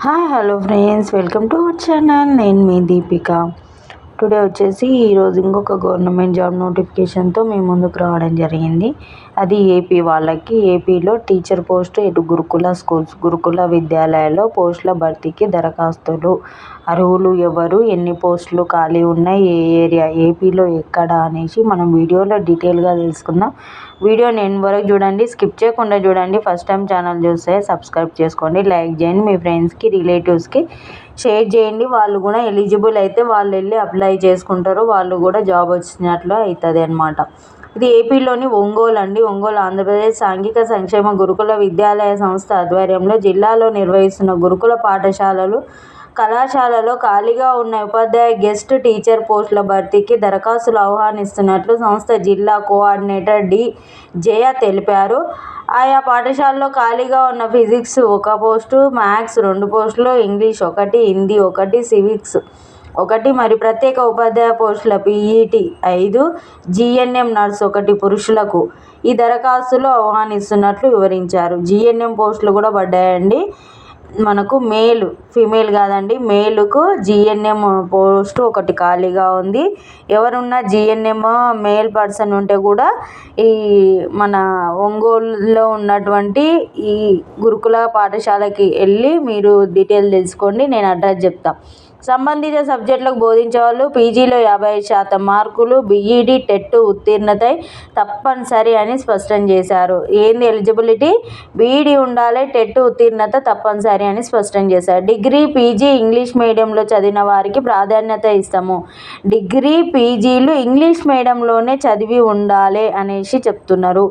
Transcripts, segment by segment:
Hi hello friends, welcome to our channel. నేను మీ Deepika. Today వచ్చేసి ఈరోజు ఇంకొక గవర్నమెంట్ జాబ్ నోటిఫికేషన్తో మేము ముందుకు రావడం జరిగింది. అది ఏపీ వాళ్ళకి. ఏపీలో టీచర్ పోస్ట్ ఇటు గురుకుల స్కూల్స్, గురుకుల విద్యాలయాల్లో పోస్టుల భర్తీకి దరఖాస్తులు. అర్హులు ఎవరు, ఎన్ని పోస్టులు ఖాళీ ఉన్నాయి, ఏ ఏరియా, ఏపీలో ఎక్కడ అనేసి మనం వీడియోలో డీటెయిల్గా తెలుసుకుందాం. వీడియోని ఎండ్ వరకు చూడండి, స్కిప్ చేయకుండా చూడండి. ఫస్ట్ టైం ఛానల్ చూస్తే సబ్స్క్రైబ్ చేసుకోండి, లైక్ చేయండి, మీ ఫ్రెండ్స్కి రిలేటివ్స్కి షేర్ చేయండి. వాళ్ళు కూడా ఎలిజిబుల్ అయితే వాళ్ళు వెళ్ళి అప్లై చేసుకుంటారు, వాళ్ళు కూడా జాబ్ వచ్చినట్లు అవుతుంది అన్నమాట. ఇది ఏపీలోని ఒంగోలు అండి. ఒంగోలు ఆంధ్రప్రదేశ్ సాంఘిక సంక్షేమ గురుకుల విద్యాలయ సంస్థ ఆధ్వర్యంలో జిల్లాలో నిర్వహిస్తున్న గురుకుల పాఠశాలలు, కళాశాలలో ఖాళీగా ఉన్న ఉపాధ్యాయ గెస్ట్ టీచర్ పోస్టుల భర్తీకి దరఖాస్తులు ఆహ్వానిస్తున్నట్లు సంస్థ జిల్లా కోఆర్డినేటర్ డి జయ తెలిపారు. ఆయా పాఠశాలలో ఖాళీగా ఉన్న ఫిజిక్స్ 1 పోస్టు, మ్యాథ్స్ 2 పోస్టులు, ఇంగ్లీష్ 1, హిందీ 1, సివిక్స్ 1 మరియు ప్రత్యేక ఉపాధ్యాయ పోస్టుల పీఈటీ 5, జీఎన్ఎం నర్స్ 1 పురుషులకు ఈ దరఖాస్తులు ఆహ్వానిస్తున్నట్లు వివరించారు. జీఎన్ఎం పోస్టులు కూడా పడ్డాయండి. మనకు మేల్, ఫీమేల్ కాదండి, మేలుకు జీఎన్ఎం పోస్టు 1 ఖాళీగా ఉంది. ఎవరున్నా జీఎన్ఎం మేల్ పర్సన్ ఉంటే కూడా ఈ మన ఒంగోలులో ఉన్నటువంటి ఈ గురుకుల పాఠశాలకి వెళ్ళి మీరు డీటెయిల్ తెలుసుకోండి. నేను అడ్రస్ చెప్తాను. సంబంధిత సబ్జెక్టులకు బోధించే వాళ్ళు పీజీలో 55% మార్కులు, బీఈడీ టెట్ ఉత్తీర్ణత తప్పనిసరి అని స్పష్టం చేశారు. ఏంది ఎలిజిబిలిటీ? బీఈడీ ఉండాలి, టెట్ ఉత్తీర్ణత తప్పనిసరి అని స్పష్టం చేశారు. డిగ్రీ, పీజీ ఇంగ్లీష్ మీడియంలో చదివిన వారికి ప్రాధాన్యత ఇస్తాము. డిగ్రీ, పీజీలు ఇంగ్లీష్ మీడియంలోనే చదివి ఉండాలి అనేసి చెప్తున్నారు.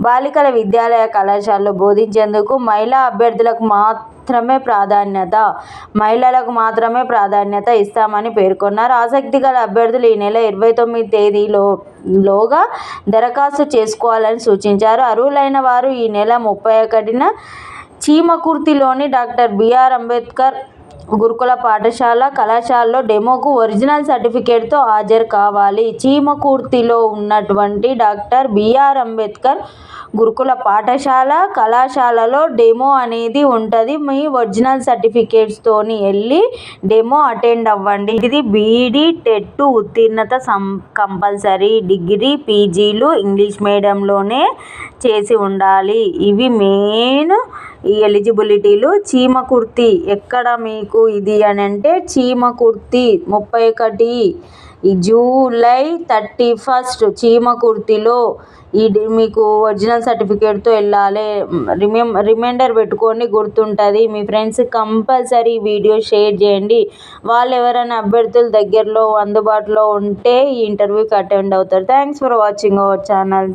బాలికల విద్యాలయ కళాశాలలో బోధించేందుకు మహిళా అభ్యర్థులకు మహిళలకు మాత్రమే ప్రాధాన్యత ఇస్తామని పేర్కొన్నారు. ఆసక్తి గల అభ్యర్థులు ఈ నెల 29 తేదీలోగా దరఖాస్తు చేసుకోవాలని సూచించారు. అర్హులైన వారు ఈ నెల 31న చీమకుర్తిలోని డాక్టర్ బిఆర్ అంబేద్కర్ గురుకుల పాఠశాల, కళాశాలలో డెమోకు ఒరిజినల్ సర్టిఫికేట్తో హాజరు కావాలి. చీమకుర్తిలో ఉన్నటువంటి డాక్టర్ బిఆర్ అంబేద్కర్ గురుకుల పాఠశాల, కళాశాలలో డెమో అనేది ఉంటుంది. మీ ఒరిజినల్ సర్టిఫికేట్స్తోని వెళ్ళి డెమో అటెండ్ అవ్వండి. ఇది బీఈడీ టెట్ ఉత్తీర్ణత కంపల్సరీ. డిగ్రీ, పీజీలు ఇంగ్లీష్ మీడియంలోనే చేసి ఉండాలి. ఇవి మెయిన్ ఈ ఎలిజిబిలిటీలు. చీమకుర్తి ఎక్కడ మీకు ఇది అని అంటే చీమకుర్తి 31 జూలై 31 చీమకుర్తిలో మీకు ఒరిజినల్ సర్టిఫికేట్తో వెళ్ళాలి. రిమైండర్ పెట్టుకొని గుర్తుంటుంది. మీ ఫ్రెండ్స్ కంపల్సరీ వీడియో షేర్ చేయండి. వాళ్ళు ఎవరైనా అభ్యర్థులు దగ్గరలో అందుబాటులో ఉంటే ఈ ఇంటర్వ్యూకి అటెండ్ అవుతారు. Thanks for watching our channel.